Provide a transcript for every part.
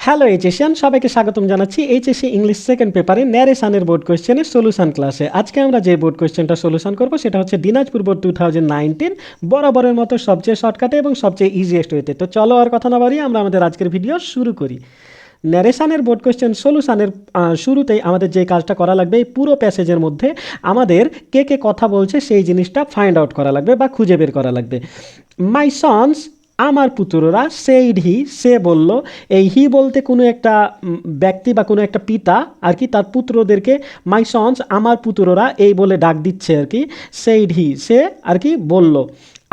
Hello এইচএসিয়ান, সবাইকে স্বাগতম জানাচ্ছি এইচএসসি ইংলিশ সেকেন্ড পেপারে ন্যারেশনের বোর্ড কোয়েশ্চেনের সলিউশন ক্লাসে। আজকে আমরা যে বোর্ড কোয়েশ্চেনটা সলিউশন করব সেটা হচ্ছে দিনাজপুর বোর্ড 2019, বরাবরের মতো সবচেয়ে শর্টকাটে এবং সবচেয়ে ইজিয়েস্ট ওয়েতে। তো চলো আর কথা না বাড়িয়ে আমরা আমাদের আজকের ভিডিও শুরু করি। ন্যারেশনের বোর্ড কোয়েশ্চেন সলিউশনের শুরুতেই আমাদের যে কাজটা করা লাগবে, এই পুরো প্যাসেজের মধ্যে আমাদের কে কে কথা বলছে সেই জিনিসটা ফাইন্ড আউট করা লাগবে বা খুঁজে বের করা লাগবে। মাই সন্স, আমার পুত্ররা, সেইড হি, সে বলল। এই হি বলতে কোনো একটা ব্যক্তি বা কোনো একটা পিতা আর কি তার পুত্রদেরকে মাই সন্স, আমার পুত্ররা এই বলে ডাক দিচ্ছে আর কি। সেইড হি, সে আর কি বলল।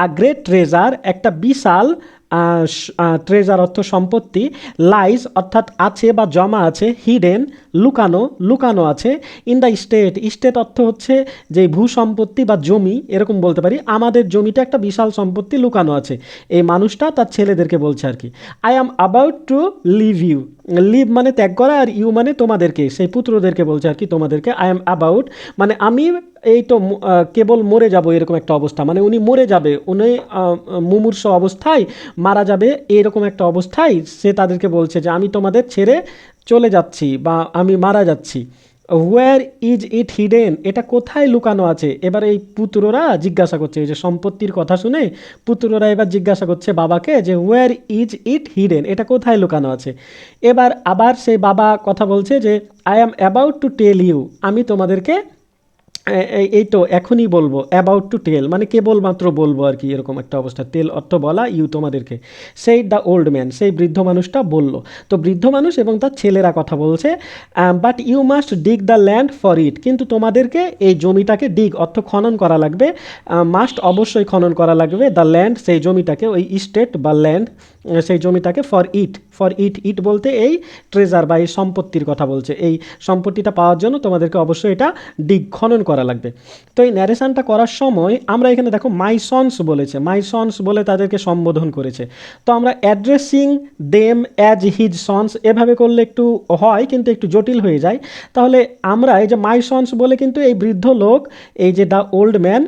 আ গ্রেট ট্রেজার, একটা বিশাল ট্রেজার অর্থ সম্পত্তি, লাইজ অর্থাৎ আছে বা জমা আছে, হিডেন লুকানো, লুকানো আছে, ইন দ্য স্টেট, স্টেট অর্থ হচ্ছে যে ভূসম্পত্তি বা জমি এরকম বলতে পারি। আমাদের জমিতে একটা বিশাল সম্পত্তি লুকানো আছে, এই মানুষটা তার ছেলেদেরকে বলছে আর কি। I am about to leave you, leave মানে ত্যাগ করা, আর ইউ মানে তোমাদেরকে, সেই পুত্রদেরকে বলছে আর কি তোমাদেরকে। আই অ্যাম অ্যাবাউট মানে আমি এই তো কেবল মরে যাব এরকম একটা অবস্থা, মানে উনি মরে যাবে, উনি মুমূর্ষ অবস্থায় মারা যাবে এরকম একটা অবস্থায় সে তাদেরকে বলছে যে আমি তোমাদের ছেড়ে চলে যাচ্ছি বা আমি মারা যাচ্ছি। হোয়ার ইজ ইট হিডেন, এটা কোথায় লুকানো আছে। এবার এই পুত্ররা জিজ্ঞাসা করছে, এই যে সম্পত্তির কথা শুনে পুত্ররা এবার জিজ্ঞাসা করছে বাবাকে যে হোয়ার ইজ ইট হিডেন, এটা কোথায় লুকানো আছে। এবার আবার সেই বাবা কথা বলছে যে I am about to tell you, আমি তোমাদেরকে এই তো এখনই বলবো। অ্যাবাউট টু টেল মানে কেবলমাত্র বলবো আর কি, এরকম একটা অবস্থা। টেল অর্থ বলা, ইউ তোমাদেরকে। সেই দ্য ওল্ড ম্যান, সেই বৃদ্ধ মানুষটা বলল। তো বৃদ্ধ মানুষ এবং তার ছেলেরা কথা বলছে। But you must dig the land for it, কিন্তু তোমাদেরকে এই জমিটাকে ডিগ অর্থ খনন করা লাগবে। মাস্ট অবশ্যই খনন করা লাগবে, দ্য ল্যান্ড সেই জমিটাকে, ওই স্টেট বা ল্যান্ড সেই জমিটাকে, ফর ইট, ফর ইট, ইট বলতে এই ট্রেজার বা এই সম্পত্তির কথা বলছে। এই সম্পত্তিটা পাওয়ার জন্য তোমাদেরকে অবশ্যই এটা ডিগ খনন করা লাগবে। তো এই ন্যারেশনটা করার সময় আমরা এখানে দেখো মাই সন্স বলেছে, মাই সন্স বলে তাদেরকে সম্বোধন করেছে। তো আমরা addressing them as his sons এভাবে করলে একটু হয়, কিন্তু একটু জটিল হয়ে যায়। তাহলে আমরা এই যে মাই সন্স বলে কিন্তু এই বৃদ্ধ লোক, এই যে দ্য ওল্ড ম্যান,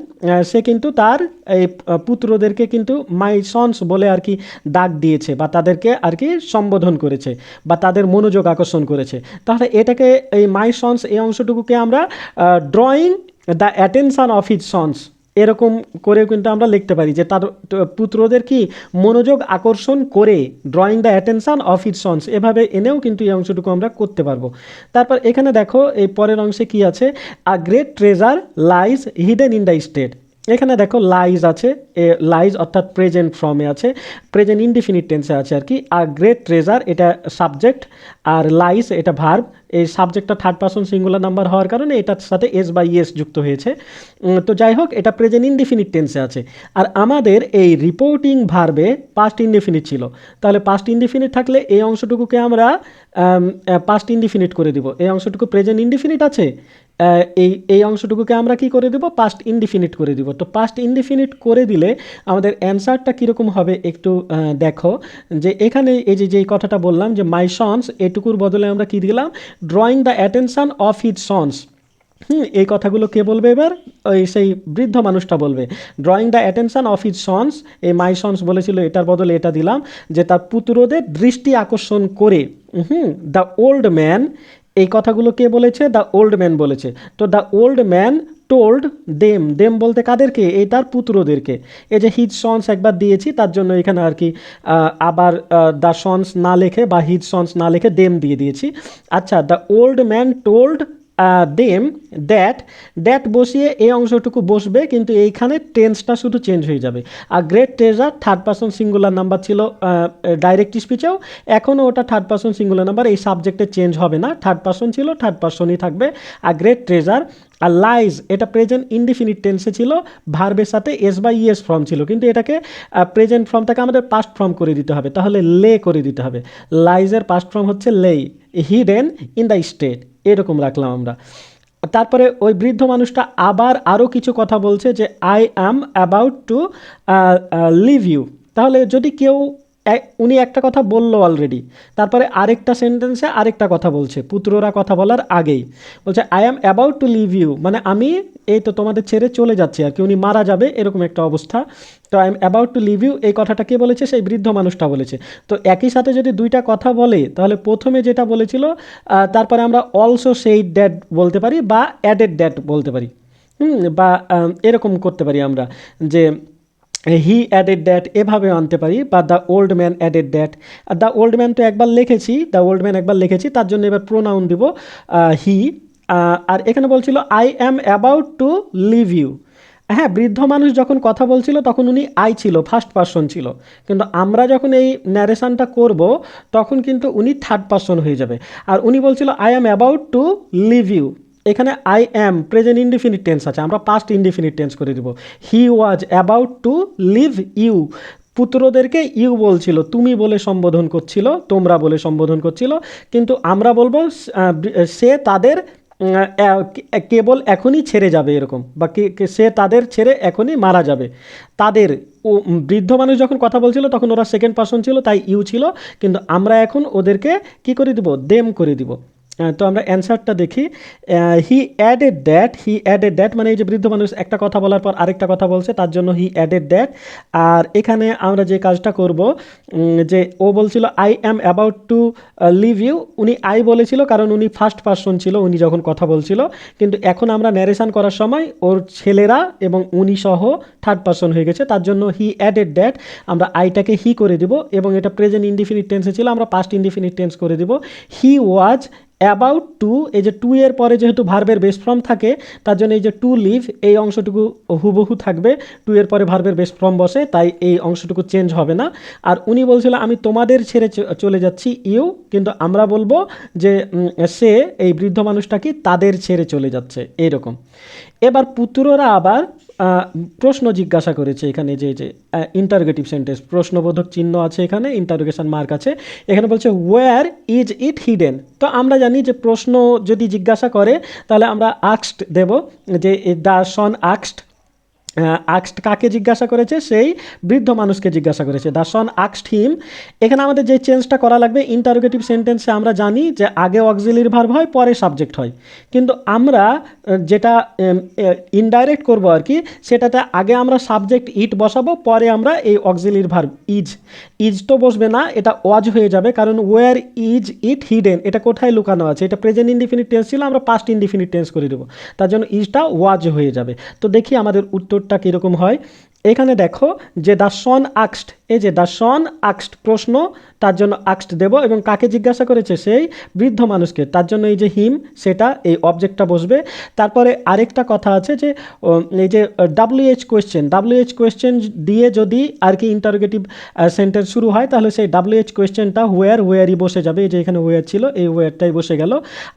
সে কিন্তু তার এই পুত্রদেরকে কিন্তু মাই সন্স বলে আর কি ডাক দিয়েছে বা তাদেরকে আর কি সম্বোধন করেছে বা তাদের মনোযোগ আকর্ষণ করেছে। তাহলে এটাকে এই মাই সন্স এই অংশটুকুকে আমরা drawing the attention of his sons এরকম করেও কিন্তু আমরা লিখতে পারি যে তার পুত্রদের কি মনোযোগ আকর্ষণ করে, drawing the attention of his sons এভাবে এনেও কিন্তু এই অংশটুকু আমরা করতে পারবো। তারপর এখানে দেখো এই পরের অংশে কি আছে, a great treasure lies hidden in the state. এখানে দেখো লাইজ আছে, লাইজ অর্থাৎ প্রেজেন্ট ফর্মে আছে, প্রেজেন্ট ইনডিফিনিট টেন্সে আছে আর কি। আর গ্রেট ট্রেজার এটা সাবজেক্ট, আর লাইজ এটা ভার্ব। এই সাবজেক্টটা থার্ড পারসন সিঙ্গুলার নাম্বার হওয়ার কারণে এটার সাথে এস বা ইএস যুক্ত হয়েছে। তো যাই হোক, এটা প্রেজেন্ট ইনডিফিনিট টেন্সে আছে। আর আমাদের এই রিপোর্টিং ভার্বে পাস্ট ইনডিফিনিট ছিল, তাহলে পাস্ট ইনডিফিনিট থাকলে এই অংশটুকুকে আমরা পাস্ট ইনডিফিনিট করে দিব। এই অংশটুকু প্রেজেন্ট ইনডিফিনিট আছে, এই অংশটুকুকে আমরা কি করে দেব, পাস্ট ইনডিফিনিট করে দিব। তো পাস্ট ইনডিফিনিট করে দিলে আমাদের অ্যান্সারটা কীরকম হবে একটু দেখো। যে এখানে এই যে যেই কথাটা বললাম যে মাই সন্স, এটুকুর বদলে আমরা কি দিলাম, drawing the attention of his sons. এই কথাগুলো কে বলবে এবার, ওই সেই বৃদ্ধ মানুষটা বলবে। Drawing the attention of his sons, এই মাই সন্স বলেছিল, এটার বদলে এটা দিলাম যে তার পুত্রদের দৃষ্টি আকর্ষণ করে। দ্য ওল্ড ম্যান, এই কথাগুলো কে বলেছে, দ্য ওল্ড ম্যান বলেছে। তো the old man told them, them বলতে কাদেরকে, এই তার পুত্রদেরকে। এই যে হিজ সন্স একবার দিয়েছি তার জন্য এখানে আর কি আবার দ্য সন্স না লিখে বা হিজ সন্স না লিখে দেম দিয়ে দিয়েছি। আচ্ছা, the old man told them that, that বসিয়ে এই অংশটুকু বসবে, কিন্তু এইখানে টেন্সটা শুধু চেঞ্জ হয়ে যাবে। আর great treasure third person singular number ছিল ডাইরেক্ট স্পিচেও, এখনও ওটা থার্ড পারসন সিঙ্গুলার নাম্বার, এই সাবজেক্টে চেঞ্জ হবে না, থার্ড পারসন ছিল থার্ড পারসনই থাকবে। আর গ্রেট ট্রেজার আর লাইজ এটা প্রেজেন্ট ইনডিফিনিট টেন্সে ছিল, ভার্বের সাথে এস বা ইএস ফর্ম ছিল, কিন্তু এটাকে প্রেজেন্ট ফর্মটাকে আমাদের পাস্ট ফর্ম করে দিতে হবে, তাহলে লে করে দিতে হবে। লাইজের পাস্ট ফর্ম হচ্ছে লেই, হিডেন ইন দ্য স্টেট, এরকম রাখলাম আমরা। তারপরে ওই বৃদ্ধ মানুষটা আবার আরও কিছু কথা বলছে যে I am about to leave you. তাহলে যদি কেউ উনি একটা কথা বললো অলরেডি, তারপরে আরেকটা সেন্টেন্সে আরেকটা কথা বলছে, পুত্ররা কথা বলার আগেই বলছে I am about to leave you, মানে আমি এই তো তোমাদের ছেড়ে চলে যাচ্ছি আর কি, উনি মারা যাবে এরকম একটা অবস্থা। তো I am about to leave you এই কথাটা কে বলেছে? সেই বৃদ্ধ মানুষটা বলেছে। তো একই সাথে যদি দুইটা কথা বলে তাহলে প্রথমে যেটা বলেছিল তারপরে আমরা অলসো সেইড দ্যাট বলতে পারি বা অ্যাডেড দ্যাট বলতে পারি, বা এরকম করতে পারি আমরা যে হি অ্যাডেড দ্যাট এভাবে আনতে পারি, বা the old man added that. Are the old man তো একবার লিখেছি, দ্য ওল্ড ম্যান একবার লিখেছি, তার জন্য এবার প্রোনাউন দিব হি। আর এখানে বলছিল I am about to leave you. হ্যাঁ, বৃদ্ধ মানুষ যখন কথা বলছিল তখন উনি আই ছিল, ফার্স্ট পারসন ছিল, কিন্তু আমরা যখন এই ন্যারেশনটা করব তখন কিন্তু উনি থার্ড পারসন হয়ে যাবে। আর উনি বলছিল I am about to leave you, এখানে I am present indefinite tense আছে, আমরা পাস্ট ইনডিফিনিট টেন্স করে দেব। He was about to leave you, পুত্রদেরকে ইউ বলছিল, তুমি বলে সম্বোধন করছিল, তোমরা বলে সম্বোধন করছিল, কিন্তু আমরা বলবো সে তাদের কেবল এখনই ছেড়ে যাবে এরকম, বা সে তাদের ছেড়ে এখনই মারা যাবে। তাদের ও বৃদ্ধ মানুষ যখন কথা বলছিল তখন ওরা সেকেন্ড পারসন ছিল, তাই ইউ ছিল, কিন্তু আমরা এখন ওদেরকে কি করে দিব? দেম করে দিব। তো আমরা অ্যান্সারটা দেখি। হি অ্যাডেড দ্যাট মানে এই যে বৃদ্ধ মানুষ একটা কথা বলার পর আরেকটা কথা বলছে, তার জন্য হি অ্যাডেড দ্যাট। আর এখানে আমরা যে কাজটা করব, যে ও বলছিল I am about to leave you, উনি আই বলেছিল কারণ উনি ফার্স্ট পারসন ছিল উনি যখন কথা বলছিল, কিন্তু এখন আমরা ন্যারেশন করার সময় ওর ছেলেরা এবং উনি সহ থার্ড পারসন হয়ে গেছে, তার জন্য হি অ্যাডেড দ্যাট আমরা আইটাকে হি করে দিব, এবং এটা প্রেজেন্ট ইনডিফিনিট টেন্সে ছিল, আমরা পাস্ট ইনডিফিনিট টেন্স করে দিব। হি ওয়াজ অ্যাবাউট টু, এই যে টু এর পরে যেহেতু ভার্বের বেস ফর্ম থাকে তার জন্য এই যে টু লিভ এই অংশটুকু হুবহু থাকবে, টু এর পরে ভার্বের বেস ফর্ম বসে, তাই এই অংশটুকু চেঞ্জ হবে না। আর উনি বলছিল আমি তোমাদের ছেড়ে চলে যাচ্ছি ইউ, কিন্তু আমরা বলবো যে সে এই বৃদ্ধ মানুষটা কি তাদের ছেড়ে চলে যাচ্ছে এইরকম। এবার পুত্ররা আবার প্রশ্ন জিজ্ঞাসা করেছে, এখানে যে যে ইন্টারোগেটিভ সেন্টেন্স, প্রশ্নবোধক চিহ্ন আছে, এখানে ইন্টারোগেশন মার্ক আছে, এখানে বলছে ওয়্যার ইজ ইট হিডেন। তো আমরা জানি যে প্রশ্ন যদি জিজ্ঞাসা করে তাহলে আমরা আক্সড দেব, যে দ্য সন আক্সড। আক্সড কাকে জিজ্ঞাসা করেছে? সেই বৃদ্ধ মানুষকে জিজ্ঞাসা করেছে, দ্য সন আক্সড হিম। এখানে আমাদের যে চেঞ্জটা করা লাগবে, ইন্টারোগেটিভ সেন্টেন্সে আমরা জানি যে আগে অক্সিলিয়ারি ভার্ব হয় পরে সাবজেক্ট হয়, কিন্তু আমরা যেটা ইনডাইরেক্ট করব আর কি, সেটাতে আগে আমরা সাবজেক্ট ইট বসাবো, পরে আমরা এই অক্সিলিয়ারি ভার্ব ইজ। ইজ তো বসবে না, এটা ওয়াজ হয়ে যাবে, কারণ ওয়্যার ইজ ইট হিডেন এটা কোথায় লুকানো আছে, এটা প্রেজেন্ট ইনডিফিনিট টেন্স ছিল, আমরা পাস্ট ইনডিফিনিট টেন্স করে দেবো, তার জন্য ইজটা ওয়াজ হয়ে যাবে। তো দেখি আমাদের উত্তরটা কীরকম হয়। এখানে দেখো যে দ্য সন আক্সড, এই যে দ্য সন আক্সড প্রশ্ন, তার জন্য আক্সড দেব, এবং কাকে জিজ্ঞাসা করেছে? সেই বৃদ্ধ মানুষকে, তার জন্য এই যে হিম সেটা এই অবজেক্টটা বসবে। তারপরে আরেকটা কথা আছে যে এই যে ডাব্লিউএইচ কোয়েশ্চেন দিয়ে যদি আর কি ইন্টারোগেটিভ সেন্টেন্স শুরু হয় তাহলে সেই ডাব্লিউএইচ কোয়েশ্চেনটা ওয়্যারই বসে যাবে, এই যে এখানে ওয়্যার ছিল এই ওয়্যারটাই বসে গেল।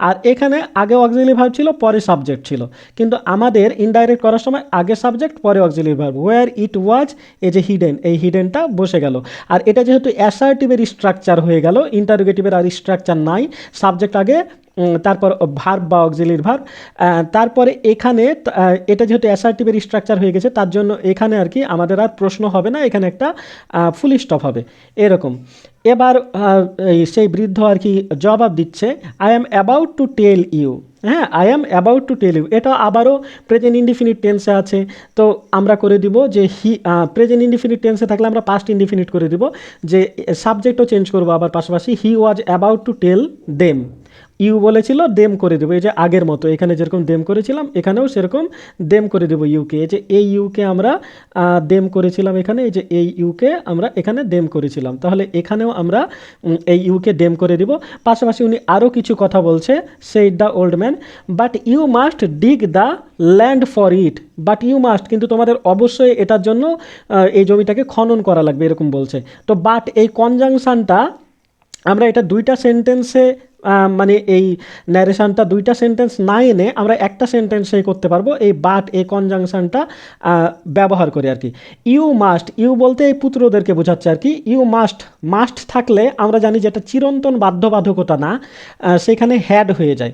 আর এখানে আগে অক্সিলিয়ারি ভার্ব ছিল পরে সাবজেক্ট ছিল, কিন্তু আমাদের ইনডাইরেক্ট করার সময় আগে সাবজেক্ট পরে অক্সিলিয়ারি ভার্ব, ওয়্যার ইট ওয়াজ এই যে হিডেন, এই হিডেনটা বসে গেল। আর এটা যেহেতু অ্যাসার্টিভের স্ট্রাকচার হয়ে গেল, ইন্টারোগেটিভের আর স্ট্রাকচার নাই, সাবজেক্ট আগে তারপর ভার্ব বা অক্সিলিয়ারি ভার্ব, তারপরে এখানে এটা যেহেতু অ্যাসার্টিভের স্ট্রাকচার হয়ে গেছে তার জন্য এখানে আর কি আমাদের আর প্রশ্ন হবে না, এখানে একটা ফুল স্টপ হবে এরকম। এবার সেই বৃদ্ধ আর কি জবাব দিচ্ছে I am about to tell you. হ্যাঁ, I am about to tell you এটা আবারও প্রেজেন্ট ইনডিফিনিট টেন্সে আছে, তো আমরা করে দিব যে প্রেজেন্ট ইনডিফিনিট টেন্সে থাকলে আমরা পাস্ট ইনডিফিনিট করে দিব, যে সাবজেক্টও চেঞ্জ করবো আবার পাশাপাশি, he was about to tell them, you বলেছিল দেম করে দেবো, এই যে আগের মতো এখানে যেরকম দেম করেছিলাম এখানেও সেরকম দেম করে দেবো ইউকে, এই যে এই ইউকে আমরা দেম করেছিলাম এখানে, এই যে এই ইউকে আমরা এখানে দেম করেছিলাম, তাহলে এখানেও আমরা এই ইউকে দেম করে দিব। পাশাপাশি উনি আরও কিছু কথা বলছে, said the old man but you must dig the land for it, but you must কিন্তু তোমাদের অবশ্যই এটার জন্য এই জমিটাকে খনন করা লাগবে এরকম বলছে। তো বাট এই কনজাংশনটা আমরা এটা দুইটা সেন্টেন্সে মানে এই ন্যারেশনটা দুইটা সেন্টেন্স না এনে আমরা একটা সেন্টেন্সেই করতে পারবো, এই বাট এই কনজাংশনটা ব্যবহার করে আর কি। ইউ মাস্ট, ইউ বলতে এই পুত্রদেরকে বোঝাচ্ছে আর কি, ইউ মাস্ট থাকলে আমরা জানি যে এটা চিরন্তন বাধ্যবাধকতা না, সেখানে হ্যাড হয়ে যায়।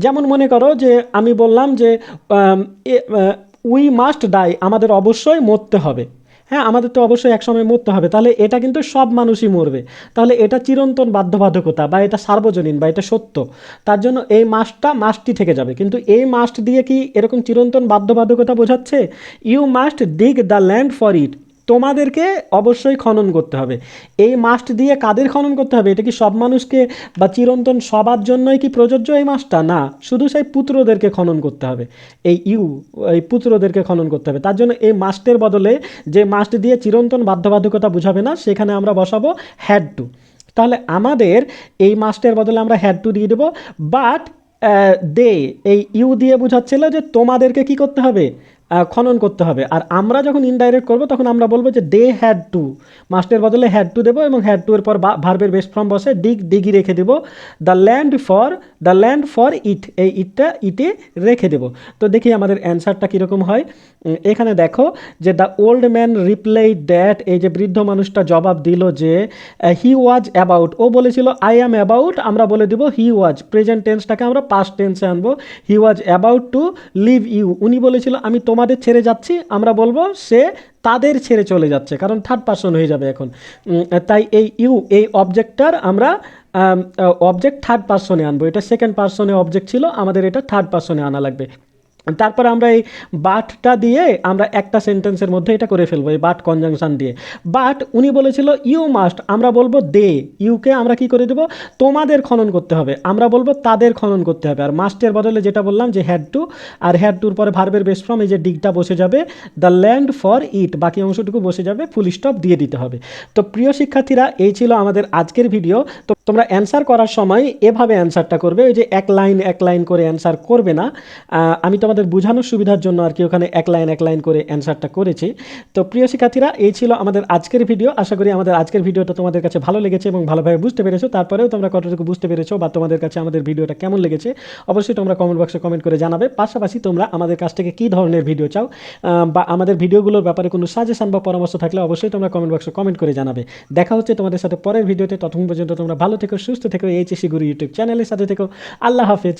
যেমন মনে করো যে আমি বললাম যে উই মাস্ট ডাই আমাদের অবশ্যই মরতে হবে, হ্যাঁ, আমাদের তো অবশ্যই একসময় মরতে হবে, তাহলে এটা কিন্তু সব মানুষই মরবে, তাহলে এটা চিরন্তন বাধ্যবাধকতা বা এটা সার্বজনীন বা এটা সত্য, তার জন্য এই মাস্টটি থেকে যাবে। কিন্তু এই মাস্ট দিয়ে কি এরকম চিরন্তন বাধ্যবাধকতা বোঝাচ্ছে? You must dig the land for it, তোমাদেরকে অবশ্যই খনন করতে হবে। এই মাস্ট দিয়ে কাদের খনন করতে হবে? এটা কি সব মানুষকে বা চিরন্তন সবার জন্যই কি প্রযোজ্য এই মাসটা? না, শুধু সেই পুত্রদেরকে খনন করতে হবে। এই পুত্রদেরকে খনন করতে হবে, তার জন্য এই মাস্টের বদলে যে মাস্ট দিয়ে চিরন্তন বাধ্যবাধকতা বুঝাবে না, সেখানে আমরা বসাবো হ্যাড টু। তাহলে আমাদের এই মাস্টের বদলে আমরা হ্যাড টু দিয়ে দেবো। বাট দে, এই ইউ দিয়ে বোঝাচ্ছিল যে তোমাদেরকে কি করতে হবে? খনন করতে হবে। আর আমরা যখন ইনডাইরেক্ট করব তখন আমরা বলবো যে দে হ্যাড টু, মাস্টের বদলে হ্যাড টু দেবো এবং হ্যাড টু এর পর ভার্বের বেস ফর্ম বসে ডিগি রেখে দেবো। দ্য ল্যান্ড ফর ইট, এই ইটে রেখে দেবো। তো দেখি আমাদের অ্যান্সারটা কীরকম হয়। এখানে দেখো যে the old man reply that, এই যে বৃদ্ধ মানুষটা জবাব দিল যে হি ওয়াজ অ্যাবাউট, ও বলেছিল আই অ্যাম অ্যাবাউট, আমরা বলে দেবো হি ওয়াজ, প্রেজেন্ট টেন্সটাকে আমরা পাস্ট টেন্সে আনবো। He was about to leave you, উনি বলেছিল আমি তোমাদের ছেড়ে যাচ্ছি, আমরা বলবো সে তাদের ছেড়ে চলে যাচ্ছে, কারণ থার্ড পারসন হয়ে যাবে এখন। তাই এই এই অবজেক্টটার আমরা অবজেক্ট থার্ড পারসনে আনবো। এটা সেকেন্ড পারসনে অবজেক্ট ছিল, আমাদের এটা থার্ড পারসনে আনা লাগবে। তারপরে আমরা এই বাটটা দিয়ে আমরা একটা সেন্টেন্সের মধ্যে এটা করে ফেলবো, এই বাট কনজাংশন দিয়ে। বাট উনি বলেছিল ইউ মাস্ট, আমরা বলবো দে, ইউকে আমরা কি করে দেবো? তোমাদের খনন করতে হবে, আমরা বলবো তাদের খনন করতে হবে। আর মাস্টের বদলে যেটা বললাম যে হ্যাড টু, আর হ্যাড টুর পরে ভার্বের বেস ফর্ম, এই যে ডিগটা বসে যাবে, দ্য ল্যান্ড ফর ইট, বাকি অংশটুকু বসে যাবে, ফুল স্টপ দিয়ে দিতে হবে। তো প্রিয় শিক্ষার্থীরা, এই ছিল আমাদের আজকের ভিডিও। তো তোমরা অ্যান্সার করার সময় এভাবে অ্যান্সারটা করবে, ওই যে এক লাইন করে অ্যান্সার করবে না। আমি তোমাদের বোঝানোর সুবিধার জন্য আর কি ওখানে এক লাইন করে অ্যান্সারটা করেছি। তো প্রিয় শিক্ষার্থীরা, এই ছিল আমাদের আজকের ভিডিও। আশা করি আমাদের আজকের ভিডিওটা তোমাদের কাছে ভালো লেগেছে এবং ভালোভাবে বুঝতে পেরেছো। তারপরেও তোমরা কতটুকু বুঝতে পেরেছো বা তোমাদের কাছে আমাদের ভিডিওটা কেমন লেগেছে অবশ্যই তোমরা কমেন্ট বক্সে কমেন্ট করে জানাবে। পাশাপাশি তোমরা আমাদের কাছ থেকে কী ধরনের ভিডিও চাও বা আমাদের ভিডিওগুলোর ব্যাপারে কোনো সাজেশন বা পরামর্শ থাকলে অবশ্যই তোমরা কমেন্ট বক্সে কমেন্ট করে জানাবে। দেখা হচ্ছে তোমাদের সাথে পরের ভিডিওতে, ততক্ষণ পর্যন্ত তোমরা ভালো থেকো, সুস্থ থেকো, এইচএসসি গুরু ইউটিউব চ্যানেলের সাথে থেকো। আল্লাহ হাফেজ।